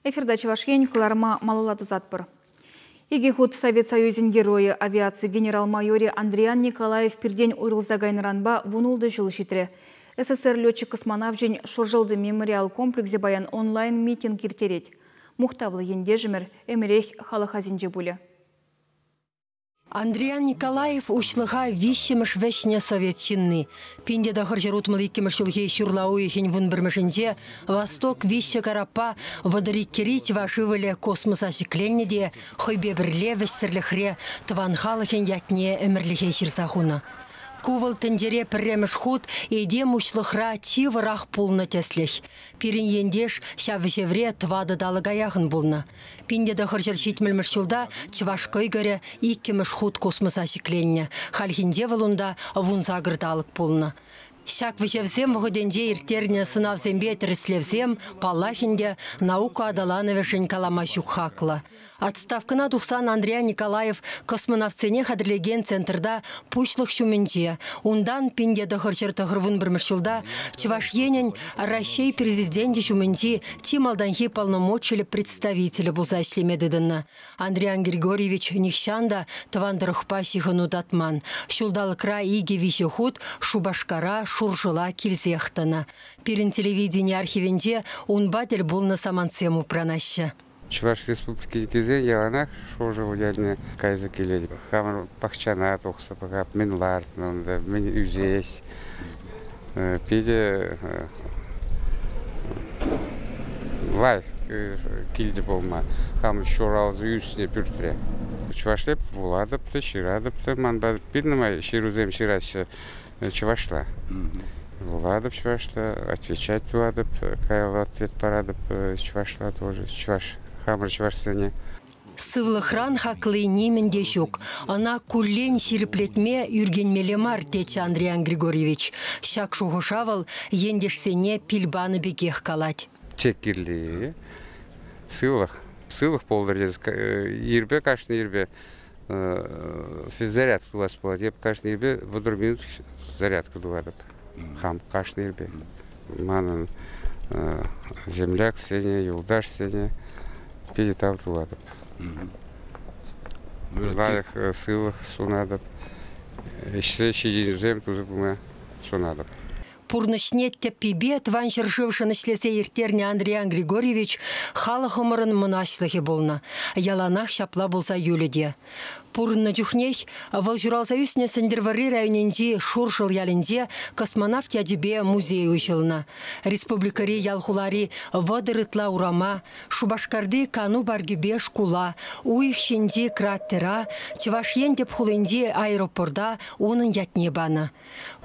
Эфирда Чувашьен Кларма Малолады затпыр. Егехуд Совет Союзин герои авиации генерал-майоре Андриан Николаев перден уйрылза гайнаранба вунулды жыл шитре. СССР летчик-космонавт жен шуржылды мемориал комплексе баян онлайн митинг иртерет. Мухтавлы ендежімір эмерех халахазинже буле. Андриан Николаев ушлыға вишеміш вешне советчинны. Пинде дахыр жерутмыл иккеміш жылге шурлауы хен вун бірмішінде Восток вище карапа вадариккерить вашывыле космоса шекленнеде хойбе бірле вессірліхре тванхалыхен ятне әмірліхе шырсахуна. Кувал тендере пірреміш худ едем ушлыхра тивырах пулны теслех. Пирин ендеш шавышевре твады далыгаяғын булна. Пинде дахыр жер шитмілміш жылда чывашкой göre иккеміш худ космоса шекленне. Хальхинде валунда вунзагырдалык пулна. Шак вышевсем вғыденде иртерне сынавзембе тіріслевсем паллахинде наука адалановешін каламашук хакла. Отставкына тухсан Андриан Николаев космонавтсене хадрлеген центрда пучлық шуменже. Ундан пинде дұхырчыр тұғырвын бірмішілда Чувашьенен Россия президенте шуменже тималданхи полномочили представители бұлза ішлемедідіні. Андриан Григорьевич Нихшанда твандырықпа шихыну датман. Шулдалы край иге вище худ Шубашкара шуржыла килзехтана. Пирин телевидение архивенде унбатель булны самансему пранаще. Чуваш республики кезе яланақ шожыл еліне кайзы келеді. Хамыр бақчана тоқса бағап, мен лартынында, мен үзес. Пейде лайф келді болма. Хамыр шоралызы үстіне бүртіре. Чувашлеп буладыпты, ширадыпты, манбадып. Биднымай ширузем ширашы чувашла. Буладып чувашла, отвечать туадып, каялы ответ парадып чувашла тоже. Чуваш. Хамыр чувашсыне. Сывлыхран хаклы неменде жок. Ана куллен шириплетме юргенмелемар, тече Андриан Григорьевич. Шак шуғышавал ендешсене пильбаны бекех калать. Чеккерли. Сывлых. Сывлых полдырдез. Ирбе, кашны ирбе. Зарядка у вас была. Еп кашны ирбе в минут зарядка дуадып. Хам кашны ирбе. Манын земляк сене, юлдаш сене. Педитав туладып. Лайық сылық сонадып. Ішті шеден тузы бұма сонадып. Пурнышне теппебе тван жыршывшын ішлесе ертерне Андриан Григорьевич халық ғымырын мұнашлығы болна. Яланақ шапла болса юледе. Пурынны жүхнех, вал журалсаюсне сендервары районенде шуршыл ялінде космонавт ядебе музей ұшылына. Республикари ялхулари вадырытла урама, Шубашкарды кану баргебе шкула, уих шенде краттера, Чувашьен деп хулынде аэропорда оның ятне бана.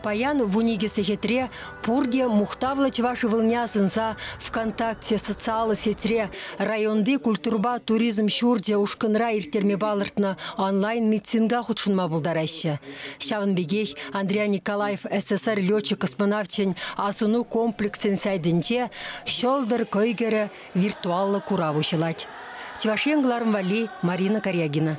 Паян в униге сехетре пурде мухтавла Чувашы вылнясынса ВКонтакте социалы сетре районды культурба туризм шурде ушкынра иртерме балыртна онлайн митинга худшынма булдарашы. Шавын бегей Андриан Николаев СССР летчик-космонавтчен асыну комплексен сайдынче шолдыр көйгері виртуаллы кураву шылать. Чувашьен Гларым Вали, Марина Корягина.